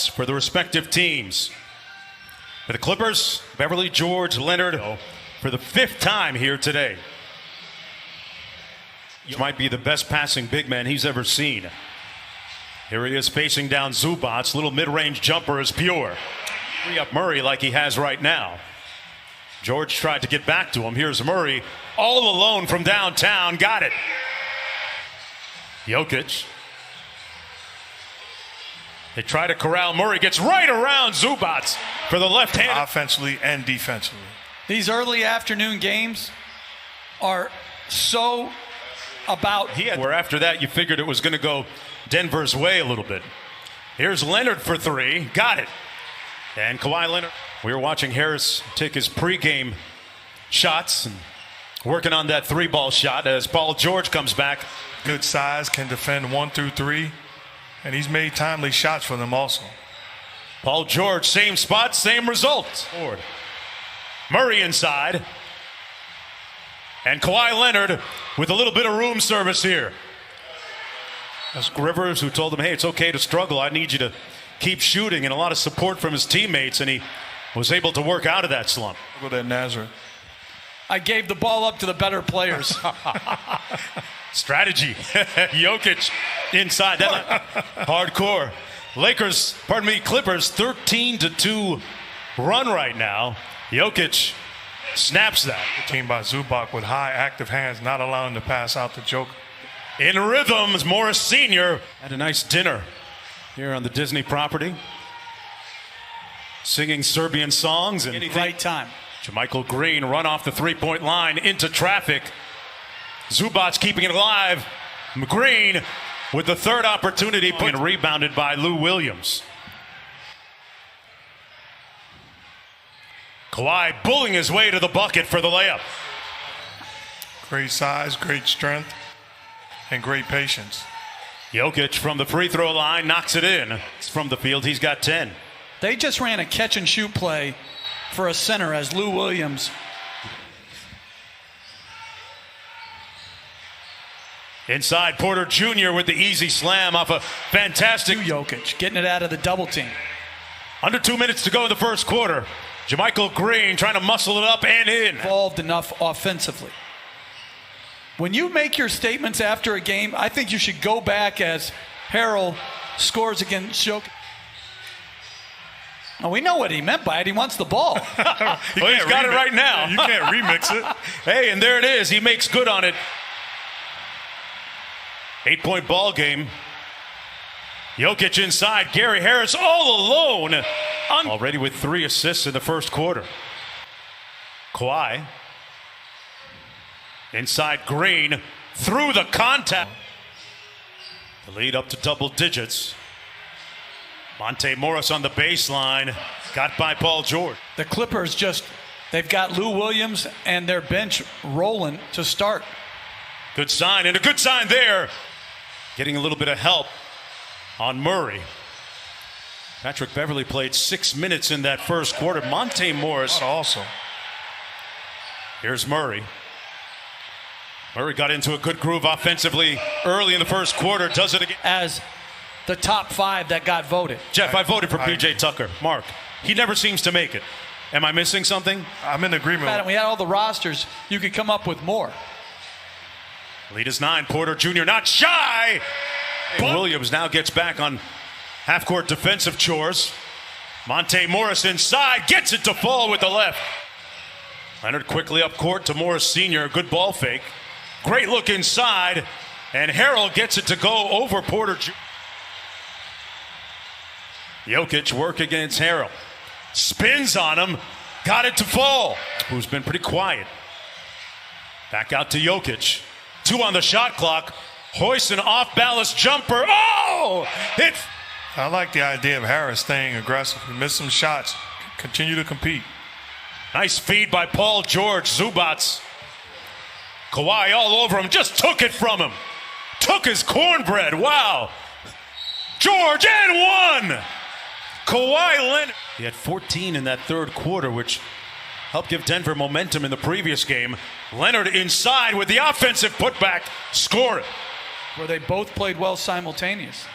for the respective teams. For the Clippers, Beverly George Leonard for the 5th time here today. He might be the best passing big man he's ever seen. Here he is facing down Zubac. Little mid-range jumper is pure. Free up Murray like he has right now. George tried to get back to him. Here's Murray all alone from downtown. Got it. Jokic. They try to corral Murray. Gets right around Zubac for the left hand. Offensively and defensively. These early afternoon games are so about. Where after that you figured it was going to go Denver's way a little bit. Here's Leonard for 3. Got it. And Kawhi Leonard. We were watching Harris take his pregame shots and working on that 3-ball shot as Paul George comes back. Good size, can defend 1 through 3, and he's made timely shots for them also. Paul George, same spot, same result. Murray inside. And Kawhi Leonard with a little bit of room service here. That's Rivers who told him, hey, it's okay to struggle. I need you to keep shooting, and a lot of support from his teammates, and he was able to work out of that slump. Look at that Nazareth. I gave the ball up to the better players. Strategy. Jokic inside. That hardcore. Clippers 13-2 run right now. Jokic snaps that. Team by Zubac with high active hands, not allowing the pass out to Joker. In rhythms, Morris Sr. had a nice dinner here on the Disney property. Singing Serbian songs. And right time. JaMychal Green run off the 3-point line into traffic. Zubac keeping it alive. Green with the 3rd opportunity. Rebounded by Lou Williams. Kawhi bullying his way to the bucket for the layup. Great size, great strength, and great patience. Jokic from the free throw line knocks it in. From the field, he's got 10. They just ran a catch and shoot play for a center as Lou Williams. Inside, Porter Jr. with the easy slam off a fantastic Jokic getting it out of the double team. Under 2 minutes to go in the first quarter. JaMychal Green trying to muscle it up and in. Involved enough offensively. When you make your statements after a game, I think you should go back as Harrell scores against Jokic. Well, we know what he meant by it. He wants the ball. Well, he's got it right now. You can't remix it. Hey, and there it is. He makes good on it. 8-point ball game. Jokic inside. Gary Harris all alone. Already with 3 assists in the first quarter. Kawhi. Inside Green. Through the contact. The lead up to double digits. Monte Morris on the baseline. Got by Paul George. The Clippers they've got Lou Williams and their bench rolling to start. Good sign, and a good sign there. Getting a little bit of help on Murray. Patrick Beverly played 6 minutes in that first quarter. Monte Morris also. Here's Murray. Murray got into a good groove offensively early in the first quarter. Does it again. As the top 5 that got voted. Jeff, I voted for P.J. Tucker. Mark, he never seems to make it. Am I missing something? I'm in agreement. We had all the rosters. You could come up with more. Lead is 9. Porter Jr. not shy. Williams now gets back on half-court defensive chores. Monte Morris inside. Gets it to fall with the left. Leonard quickly up court to Morris Sr. Good ball fake. Great look inside. And Harrell gets it to go over Porter Jr. Jokic work against Harrell. Spins on him. Got it to fall. Who's been pretty quiet. Back out to Jokic. 2 on the shot clock. Hoist an off-balance jumper. Oh! I like the idea of Harris staying aggressive. He missed some shots. Continue to compete. Nice feed by Paul George. Zubac. Kawhi all over him. Just took it from him. Took his cornbread. Wow. George and 1. Kawhi Leonard. He had 14 in that third quarter, which helped give Denver momentum in the previous game. Leonard inside with the offensive putback. Score it. Where they both played well simultaneous.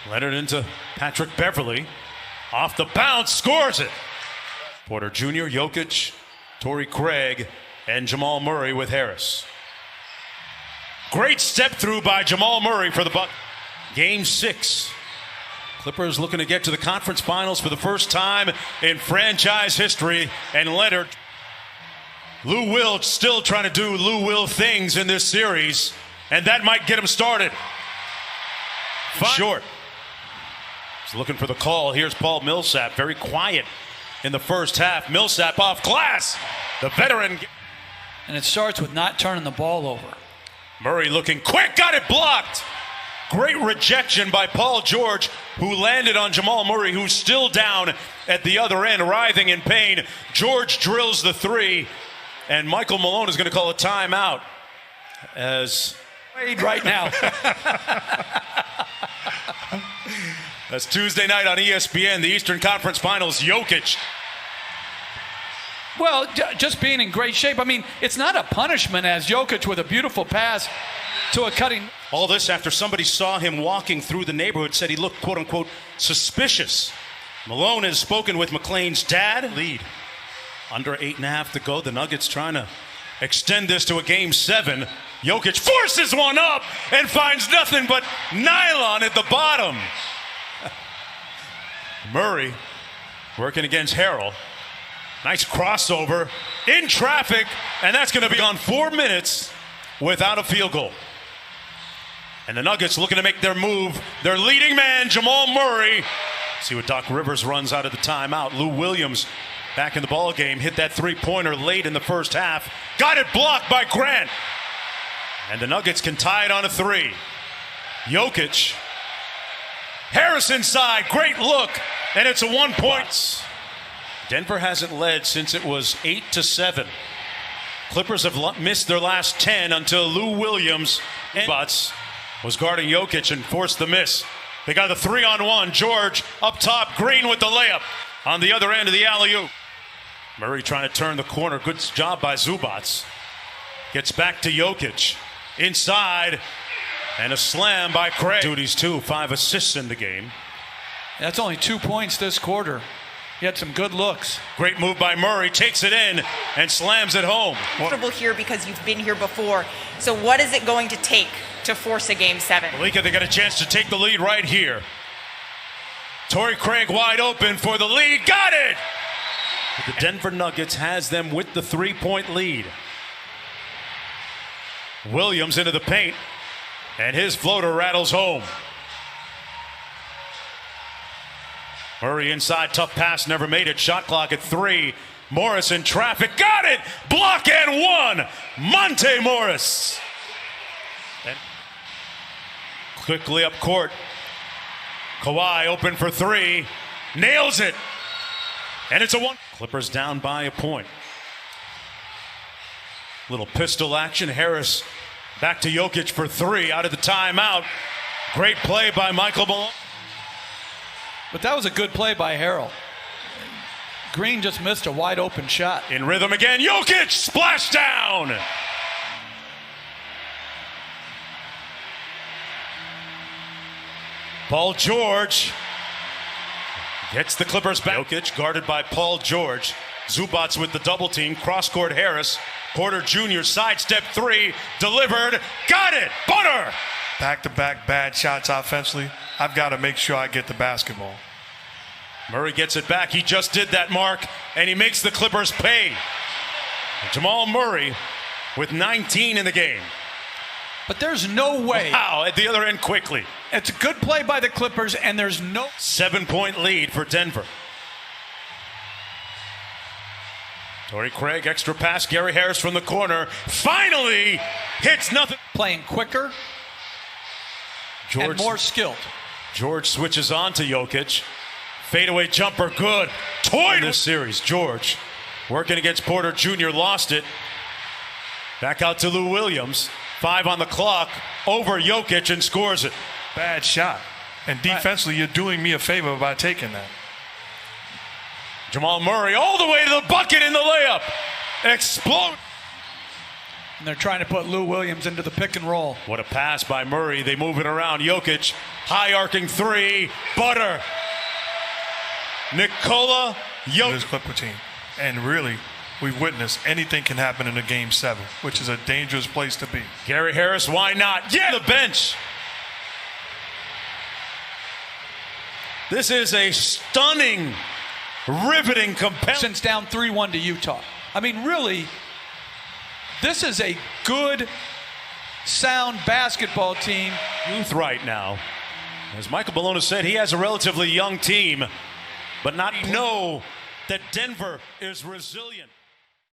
Leonard into Patrick Beverly. Off the bounce, scores it. Porter Jr., Jokic, Torrey Craig, and Jamal Murray with Harris. Great step through by Jamal Murray for the Bucks. Game 6. Clippers looking to get to the conference finals for the first time in franchise history. And Leonard. Lou Will still trying to do Lou Will things in this series. And that might get him started. Short. He's looking for the call. Here's Paul Millsap. Very quiet in the first half. Millsap off glass. The veteran. And it starts with not turning the ball over. Murray looking quick. Got it blocked. Great rejection by Paul George, who landed on Jamal Murray, who's still down at the other end, writhing in pain. George drills the three, and Michael Malone is going to call a timeout as Right now. That's Tuesday night on ESPN, the Eastern Conference Finals. Jokic. Well, just being in great shape. I mean, it's not a punishment as Jokic with a beautiful pass to a cutting. All this after somebody saw him walking through the neighborhood, said he looked, quote unquote, suspicious. Malone has spoken with McClain's dad. Lead. Under 8.5 to go. The Nuggets trying to extend this to a game 7. Jokic forces one up and finds nothing but nylon at the bottom. Murray working against Harrell. Nice crossover in traffic, and that's going to be on 4 minutes without a field goal. And the Nuggets looking to make their move. Their leading man, Jamal Murray. See what Doc Rivers runs out of the timeout. Lou Williams back in the ball game. Hit that three-pointer late in the first half. Got it blocked by Grant. And the Nuggets can tie it on a 3. Jokic. Harris inside. Great look. And it's a 1 point. Denver hasn't led since it was 8-7. Clippers have missed their last 10 until Lou Williams was guarding Jokic and forced the miss. They got the 3-on-1. George up top. Green with the layup on the other end of the alley-oop. Murray trying to turn the corner. Good job by Zubac. Gets back to Jokic. Inside. And a slam by Craig. Duties too. 5 assists in the game. That's only 2 points this quarter. He had some good looks. Great move by Murray. Takes it in and slams it home. Comfortable here because you've been here before. So what is it going to take to force a game 7? Malika, they got a chance to take the lead right here. Torrey Craig wide open for the lead. Got it! But the Denver Nuggets has them with the 3-point lead. Williams into the paint. And his floater rattles home. Murray inside, tough pass, never made it. Shot clock at 3. Morris in traffic, got it! Block and 1! Monte Morris. And quickly up court. Kawhi open for 3. Nails it. And it's a 1. Clippers down by a point. Little pistol action. Harris back to Jokic for 3 out of the timeout. Great play by Michael Malone. But that was a good play by Harrell. Green just missed a wide open shot. In rhythm again. Jokic splash down. Paul George gets the Clippers back. Jokic guarded by Paul George. Zubac with the double team. Cross court Harris. Porter Jr. sidestep 3. Delivered. Got it. Butter. Back-to-back bad shots offensively. I've got to make sure I get the basketball. Murray gets it back. He just did that, Mark, and he makes the Clippers pay. Jamal Murray with 19 in the game. But there's no way. Wow, at the other end quickly. It's a good play by the Clippers, and there's no. 7-point lead for Denver. Torrey Craig, extra pass. Gary Harris from the corner. Finally hits nothing. Playing quicker and more skilled. George switches on to Jokic. Fadeaway jumper, good. Toyed this series. George working against Porter Jr. Lost it. Back out to Lou Williams. 5 on the clock. Over Jokic and scores it. Bad shot. And defensively, you're doing me a favor by taking that. Jamal Murray all the way to the bucket in the layup. Explode. And they're trying to put Lou Williams into the pick and roll. What a pass by Murray. They move it around. Jokic, high arcing three. Butter. Nikola This Jokic. Clipper team. And really, we've witnessed anything can happen in a Game 7, which is a dangerous place to be. Gary Harris, why not? Yeah, the bench. This is a stunning, riveting, compelling. Since down 3-1 to Utah. I mean, really, this is a good, sound basketball team. Youth right now. As Michael Bologna said, he has a relatively young team, but not know that Denver is resilient.